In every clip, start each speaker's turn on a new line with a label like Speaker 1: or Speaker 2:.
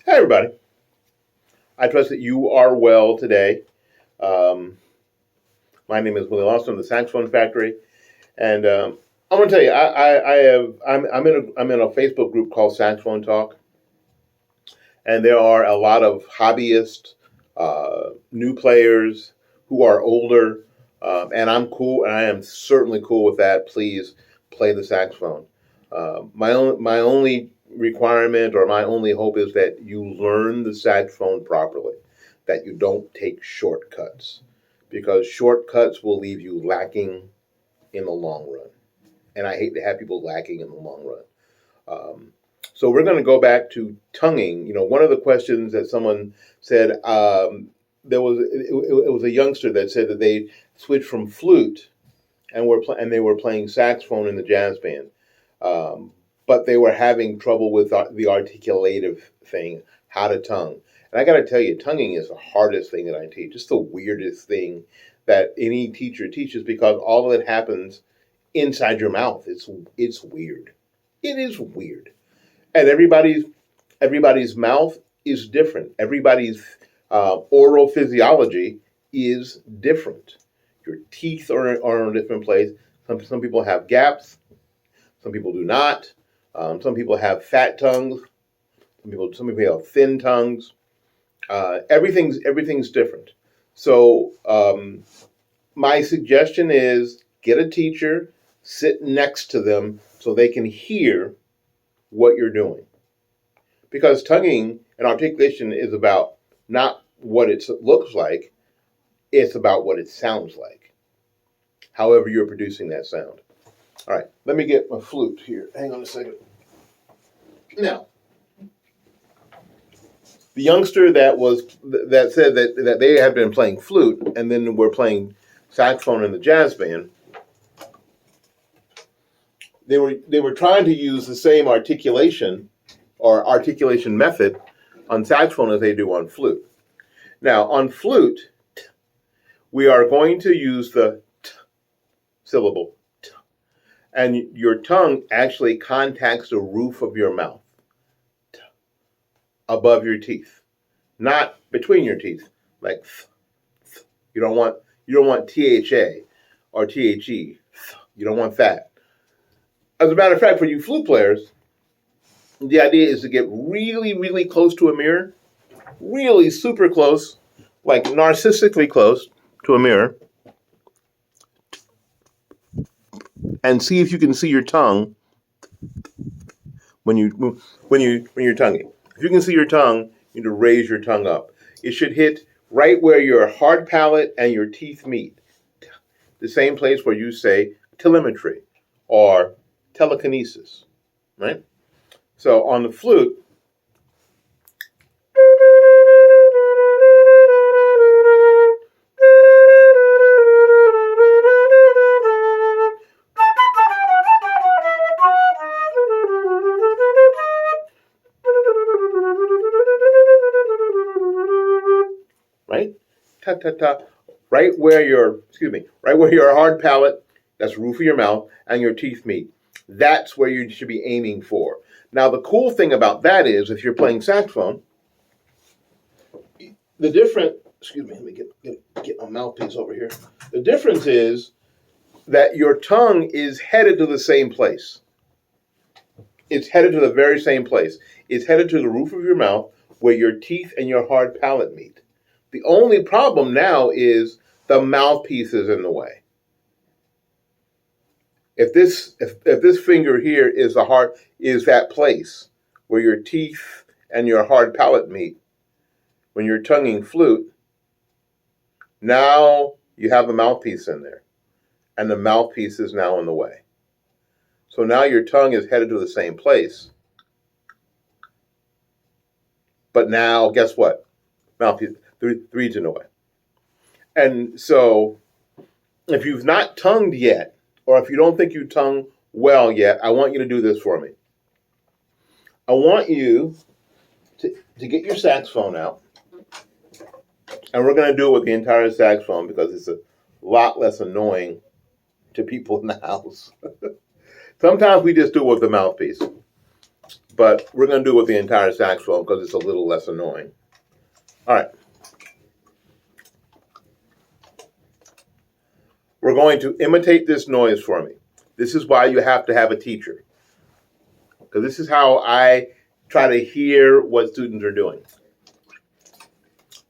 Speaker 1: Hey, everybody. I trust that you are well today. Um, my name is Willie Lawson of the Saxophone Factory, and I want to tell you, I'm in a Facebook group called Saxophone Talk, and there are a lot of hobbyists, new players who are older, and I'm cool, and I am certainly cool with that. Please play the saxophone. My only requirement or my only hope is that you learn the saxophone properly, that you don't take shortcuts, because shortcuts will leave you lacking in the long run, and I hate to have people lacking in the long run. So we're going to go back to tonguing. One of the questions that someone said, it was a youngster that said that they switched from flute and they were playing saxophone in the jazz band, but they were having trouble with the articulative thing, how to tongue. And I got to tell you, tonguing is the hardest thing that I teach. It's the weirdest thing that any teacher teaches, because all of it happens inside your mouth. It's weird. It is weird, and everybody's mouth is different. Everybody's oral physiology is different. Your teeth are in a different place. Some people have gaps. Some people do not. Some people have fat tongues. Some people have thin tongues. Everything's different. So my suggestion is get a teacher, sit next to them so they can hear what you're doing. Because tonguing and articulation is about not what it looks like, it's about what it sounds like, however you're producing that sound. All right, let me get my flute here. Hang on a second. Now, the youngster that said that they had been playing flute and then were playing saxophone in the jazz band, they were trying to use the same articulation or articulation method on saxophone as they do on flute. Now, on flute, we are going to use the t syllable, t, and your tongue actually contacts the roof of your mouth, t, above your teeth, not between your teeth, like th, th. You don't want THA or THE. You don't want that. As a matter of fact, for you flute players, the idea is to get really, really close to a mirror, really super close, like narcissistically close to a mirror, and see if you can see your tongue when you're tonguing. If you can see your tongue, you need to raise your tongue up. It should hit right where your hard palate and your teeth meet, the same place where you say telemetry or telekinesis, right? So on the flute, right? Ta ta ta. Right where your hard palate, that's the roof of your mouth, and your teeth meet. That's where you should be aiming for. Now, the cool thing about that is, if you're playing saxophone, the different, let me get my mouthpiece over here. The difference is that your tongue is headed to the same place. It's headed to the very same place. It's headed to the roof of your mouth where your teeth and your hard palate meet. The only problem now is the mouthpiece is in the way. If this finger here is that place where your teeth and your hard palate meet, when you're tonguing flute, now you have the mouthpiece in there, and the mouthpiece is now in the way. So now your tongue is headed to the same place, but now guess what? Mouthpiece, the reed's in the way. And so if you've not tongued yet, or if you don't think you tongue well yet, I want you to do this for me. I want you to get your saxophone out, and we're going to do it with the entire saxophone because it's a lot less annoying to people in the house. Sometimes we just do it with the mouthpiece. but we're going to do it with the entire saxophone because it's a little less annoying. All right. We're going to imitate this noise for me. This is why you have to have a teacher, because this is how I try to hear what students are doing.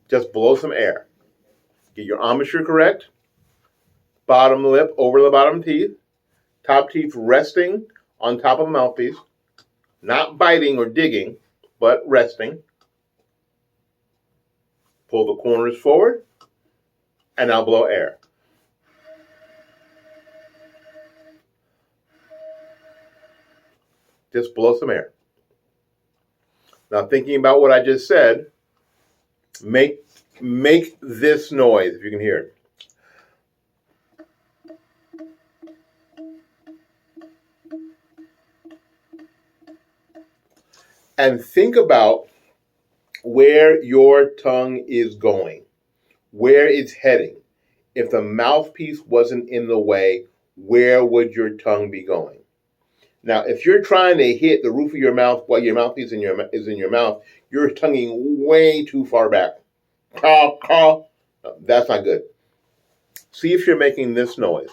Speaker 1: Just blow some air. Get your embouchure correct. Bottom lip over the bottom teeth. Top teeth resting on top of the mouthpiece. Not biting or digging, but resting. Pull the corners forward. And now blow air. Just blow some air. Now, thinking about what I just said, make this noise, if you can hear it. And think about where your tongue is going, where it's heading. If the mouthpiece wasn't in the way, where would your tongue be going? Now, if you're trying to hit the roof of your mouth while your mouthpiece is in your mouth, you're tonguing way too far back. Caw, caw. That's not good. See if you're making this noise.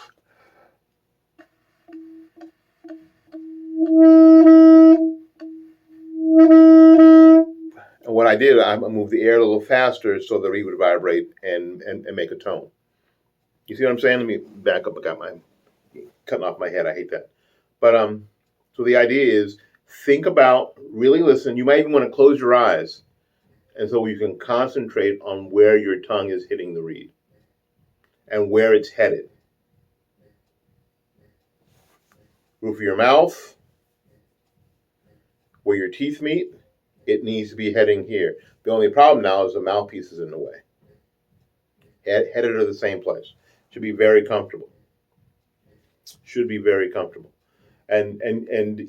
Speaker 1: And what I did, I moved the air a little faster so the reed would vibrate and make a tone. You see what I'm saying? Let me back up. I got my cutting off my head. I hate that. But so the idea is think about, really listen. You might even want to close your eyes, and so you can concentrate on where your tongue is hitting the reed and where it's headed. Roof of your mouth, where your teeth meet, it needs to be heading here. The only problem now is the mouthpiece is in the way. Headed to the same place. Should be very comfortable. Should be very comfortable. And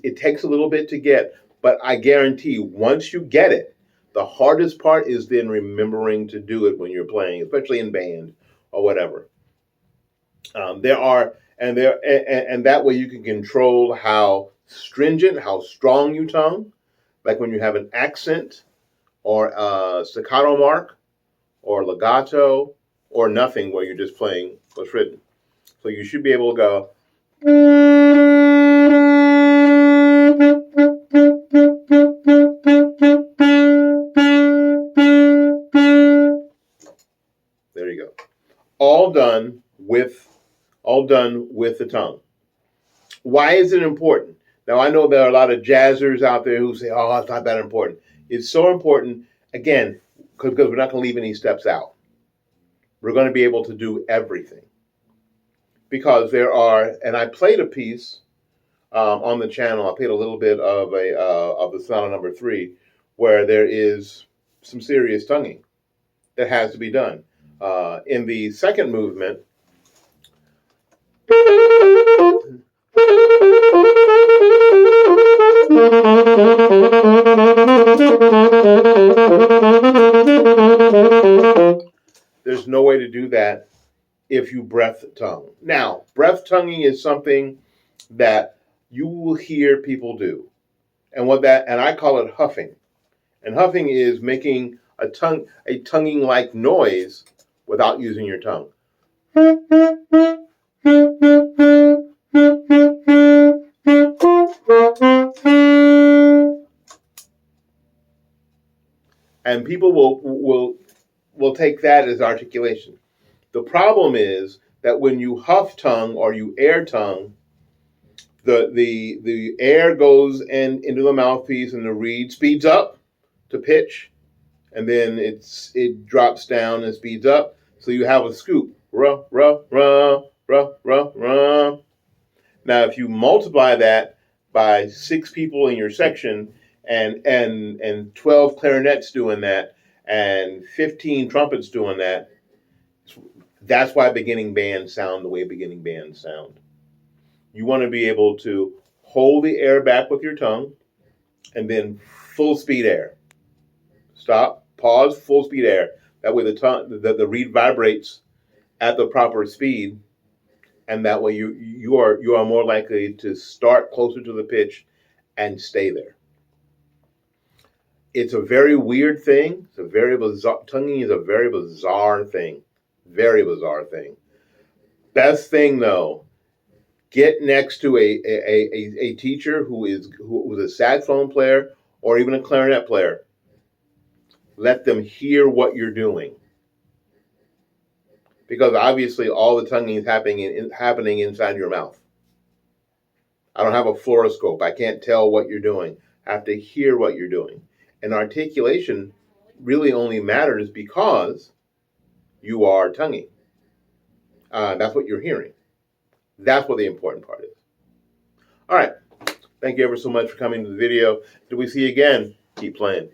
Speaker 1: it takes a little bit to get, but I guarantee you, once you get it, the hardest part is then remembering to do it when you're playing, especially in band or whatever. And that way you can control how stringent, how strong you tongue, like when you have an accent or a staccato mark or legato or nothing where you're just playing what's written. So you should be able to go. There you go. All done with the tongue. Why is it important? Now, I know there are a lot of jazzers out there who say, oh, it's not that important. It's so important, again, because we're not going to leave any steps out. We're going to be able to do everything. Because there are, and I played a piece on the channel, I played a little bit of the sonata number 3, where there is some serious tonguing that has to be done. In the second movement, there's no way to do that if you breath tongue. Now, breath tonguing is something that you will hear people do. And I call it huffing. And huffing is making a tonguing like noise without using your tongue. And people will take that as articulation. The problem is that when you huff tongue or you air tongue, the air goes into the mouthpiece and the reed speeds up to pitch, and then it drops down and speeds up. So you have a scoop. Ruh, ruh, ruh, ruh, ruh, ruh. Now, if you multiply that by 6 people in your section and 12 clarinets doing that and 15 trumpets doing that, that's why beginning bands sound the way beginning bands sound. You want to be able to hold the air back with your tongue and then full speed air. Stop, pause, full speed air. That way the reed vibrates at the proper speed, and that way you are more likely to start closer to the pitch and stay there. It's a very weird thing. It's a very bizarre. Tonguing is a very bizarre thing. Very bizarre thing. Best thing though, get next to a teacher who is a saxophone player or even a clarinet player. Let them hear what you're doing, because obviously all the tonguing is happening inside your mouth. I don't have a fluoroscope. I can't tell what you're doing. I have to hear what you're doing. And articulation really only matters because you are tonguing. That's what you're hearing. That's what the important part is. All right. Thank you ever so much for coming to the video. Till we see you again, keep playing.